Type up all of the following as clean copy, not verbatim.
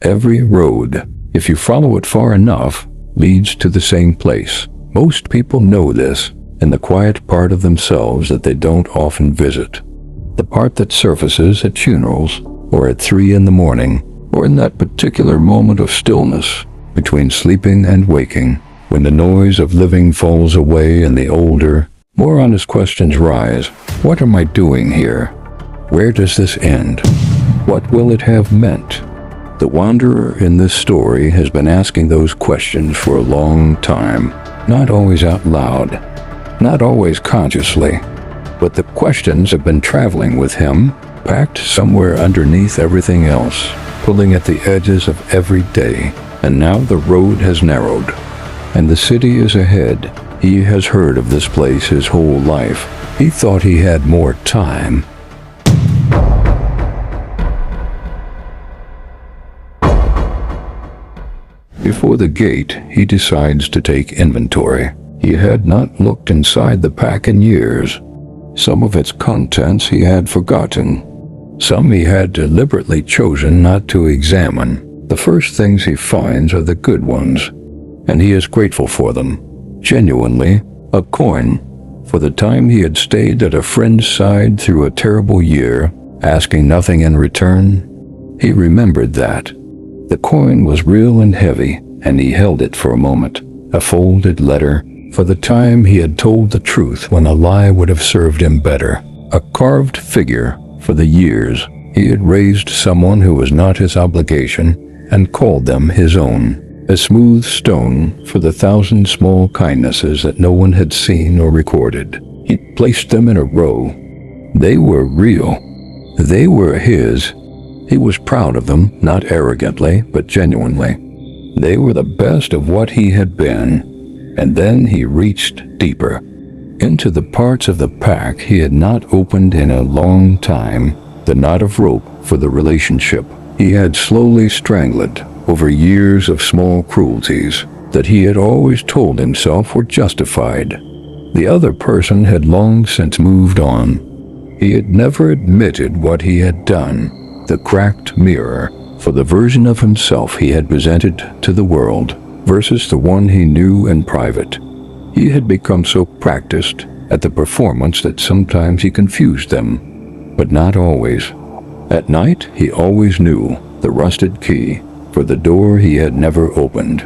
Every road, if you follow it far enough, leads to the same place. Most people know this in the quiet part of themselves that they don't often visit. The part that surfaces at funerals, or at 3 in the morning, or in that particular moment of stillness between sleeping and waking, when the noise of living falls away and the older, more honest questions rise. What am I doing here? Where does this end? What will it have meant? The wanderer in this story has been asking those questions for a long time, not always out loud, not always consciously, but the questions have been traveling with him, packed somewhere underneath everything else, pulling at the edges of every day. And now the road has narrowed, and the city is ahead. He has heard of this place his whole life. He thought he had more time. Before the gate, he decides to take inventory. He had not looked inside the pack in years. Some of its contents he had forgotten. Some he had deliberately chosen not to examine. The first things he finds are the good ones, and he is grateful for them. Genuinely, a coin. For the time he had stayed at a friend's side through a terrible year, asking nothing in return, he remembered that. The coin was real and heavy, and he held it for a moment. A folded letter, for the time he had told the truth when a lie would have served him better. A carved figure, for the years he had raised someone who was not his obligation and called them his own. A smooth stone for the 1,000 small kindnesses that no one had seen or recorded. He placed them in a row. They were real. They were his. He was proud of them, not arrogantly, but genuinely. They were the best of what he had been. And then he reached deeper, into the parts of the pack he had not opened in a long time, the knot of rope for the relationship he had slowly strangled over years of small cruelties that he had always told himself were justified. The other person had long since moved on. He had never admitted what he had done. The cracked mirror for the version of himself he had presented to the world versus the one he knew in private. He had become so practiced at the performance that sometimes he confused them, but not always. At night, he always knew the rusted key for the door he had never opened,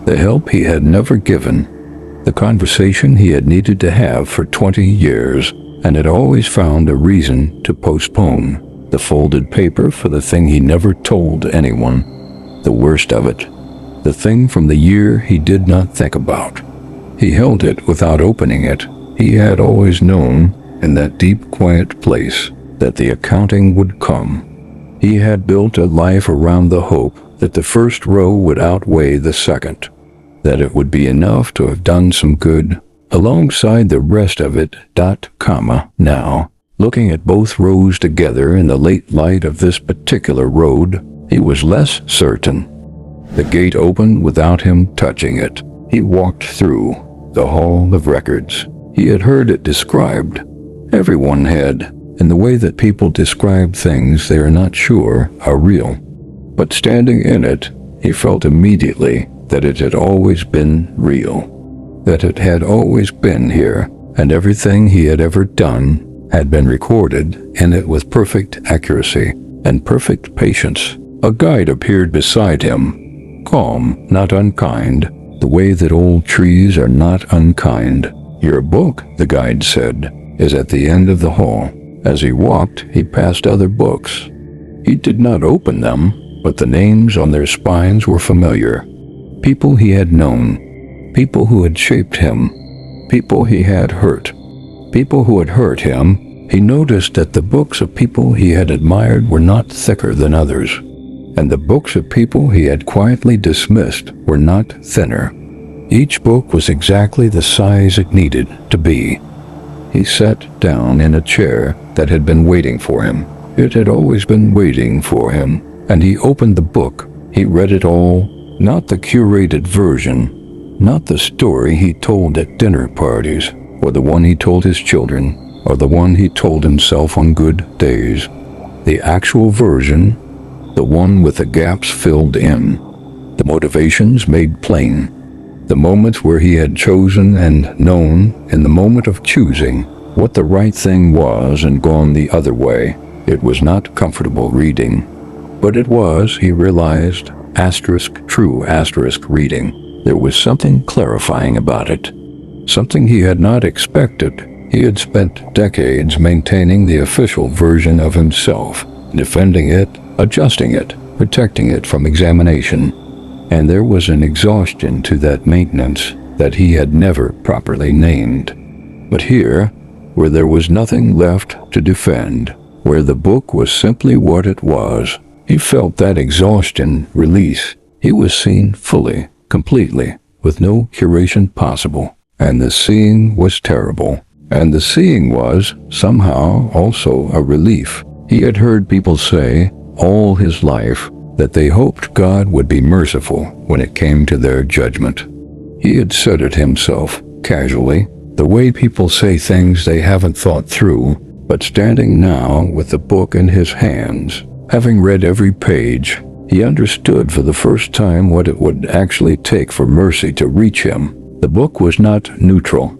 the help he had never given, the conversation he had needed to have for 20 years and had always found a reason to postpone. The folded paper for the thing he never told anyone. The worst of it, the thing from the year he did not think about. He held it without opening it. He had always known, in that deep, quiet place, that the accounting would come. He had built a life around the hope that the first row would outweigh the second, that it would be enough to have done some good, alongside the rest of it. Now, looking at both rows together in the late light of this particular road, he was less certain. The gate opened without him touching it. He walked through the Hall of Records. He had heard it described. Everyone had, in the way that people describe things they are not sure are real. But standing in it, he felt immediately that it had always been real, that it had always been here, and everything he had ever done had been recorded in it with perfect accuracy and perfect patience. A guide appeared beside him, calm, not unkind, the way that old trees are not unkind. Your book, the guide said, is at the end of the hall. As he walked, he passed other books. He did not open them, but the names on their spines were familiar. People he had known, people who had shaped him, people he had hurt. People who had hurt him. He noticed that the books of people he had admired were not thicker than others, and the books of people he had quietly dismissed were not thinner. Each book was exactly the size it needed to be. He sat down in a chair that had been waiting for him. It had always been waiting for him, and he opened the book. He read it all, not the curated version, not the story he told at dinner parties, or the one he told his children, or the one he told himself on good days. The actual version, the one with the gaps filled in, the motivations made plain, the moments where he had chosen and known in the moment of choosing what the right thing was and gone the other way. It was not comfortable reading, but it was, he realized, true reading. There was something clarifying about it, something he had not expected. He had spent decades maintaining the official version of himself, defending it, adjusting it, protecting it from examination. And there was an exhaustion to that maintenance that he had never properly named. But here, where there was nothing left to defend, where the book was simply what it was, he felt that exhaustion release. He was seen fully, completely, with no curation possible. And the seeing was terrible. And the seeing was, somehow, also a relief. He had heard people say, all his life, that they hoped God would be merciful when it came to their judgment. He had said it himself, casually, the way people say things they haven't thought through, but standing now with the book in his hands, having read every page, he understood for the first time what it would actually take for mercy to reach him. The book was not neutral.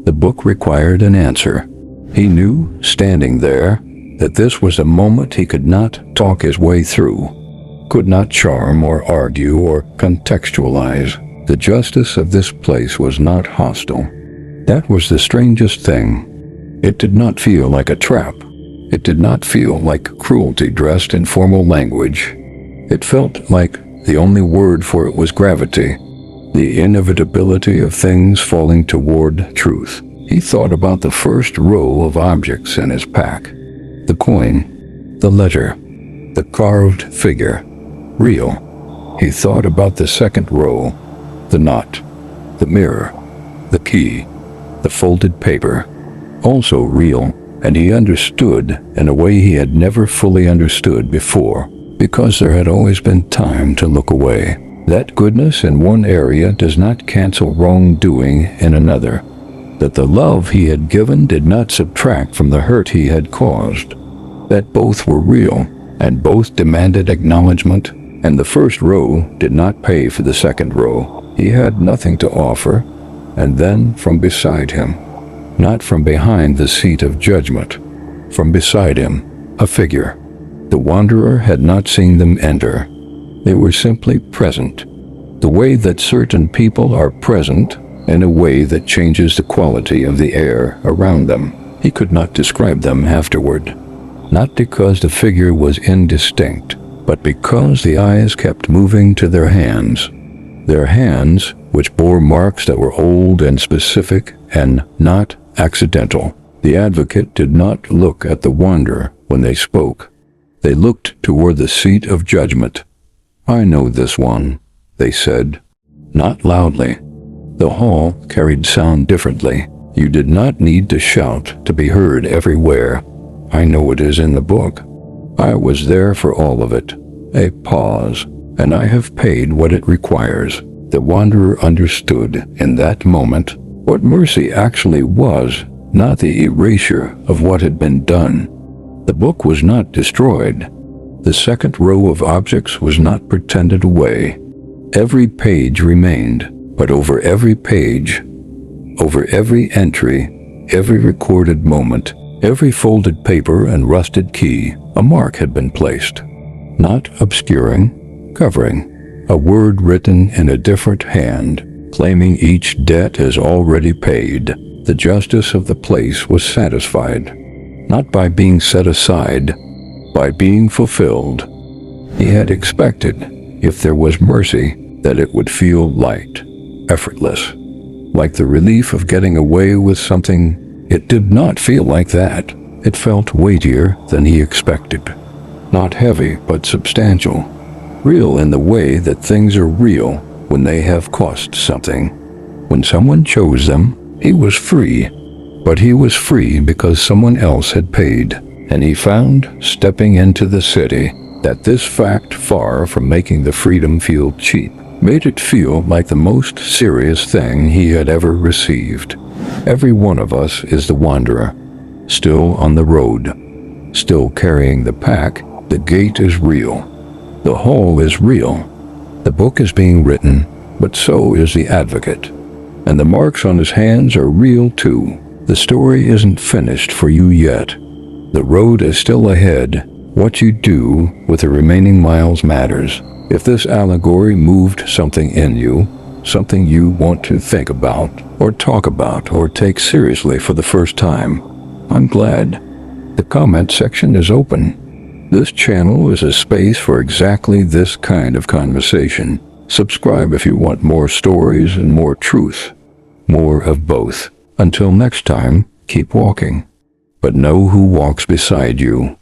The book required an answer. He knew, standing there, that this was a moment he could not talk his way through, could not charm or argue or contextualize. The justice of this place was not hostile. That was the strangest thing. It did not feel like a trap. It did not feel like cruelty dressed in formal language. It felt like the only word for it was gravity, the inevitability of things falling toward truth. He thought about the first row of objects in his pack. The coin, the ledger, the carved figure. Real. He thought about the second row, the knot, the mirror, the key, the folded paper. Also real, and he understood in a way he had never fully understood before, because there had always been time to look away. That goodness in one area does not cancel wrongdoing in another. That the love he had given did not subtract from the hurt he had caused. That both were real, and both demanded acknowledgement, and the first row did not pay for the second row. He had nothing to offer, and then from beside him, not from behind the seat of judgment, from beside him, a figure. The wanderer had not seen them enter. They were simply present, the way that certain people are present in a way that changes the quality of the air around them. He could not describe them afterward, not because the figure was indistinct, but because the eyes kept moving to their hands which bore marks that were old and specific and not accidental. The advocate did not look at the wanderer when they spoke. They looked toward the seat of judgment. "I know this one," they said, not loudly. The hall carried sound differently. You did not need to shout to be heard everywhere. "I know it is in the book. I was there for all of it." A pause, and I have paid what it requires. The wanderer understood in that moment what mercy actually was, not the erasure of what had been done. The book was not destroyed. The second row of objects was not pretended away. Every page remained, but over every page, over every entry, every recorded moment, every folded paper and rusted key, a mark had been placed. Not obscuring, covering, a word written in a different hand, claiming each debt as already paid. The justice of the place was satisfied, not by being set aside, by being fulfilled. He had expected, if there was mercy, that it would feel light, effortless, like the relief of getting away with something. It did not feel like that. It felt weightier than he expected. Not heavy, but substantial. Real in the way that things are real when they have cost something. When someone chose them, he was free. But he was free because someone else had paid. And he found, stepping into the city, that this fact, far from making the freedom feel cheap, made it feel like the most serious thing he had ever received. Every one of us is the wanderer, still on the road, still carrying the pack. The gate is real. The hall is real. The book is being written, but so is the advocate. And the marks on his hands are real too. The story isn't finished for you yet. The road is still ahead. What you do with the remaining miles matters. If this allegory moved something in you, something you want to think about, or talk about, or take seriously for the first time, I'm glad. The comment section is open. This channel is a space for exactly this kind of conversation. Subscribe if you want more stories and more truth. More of both. Until next time, keep walking. But know who walks beside you.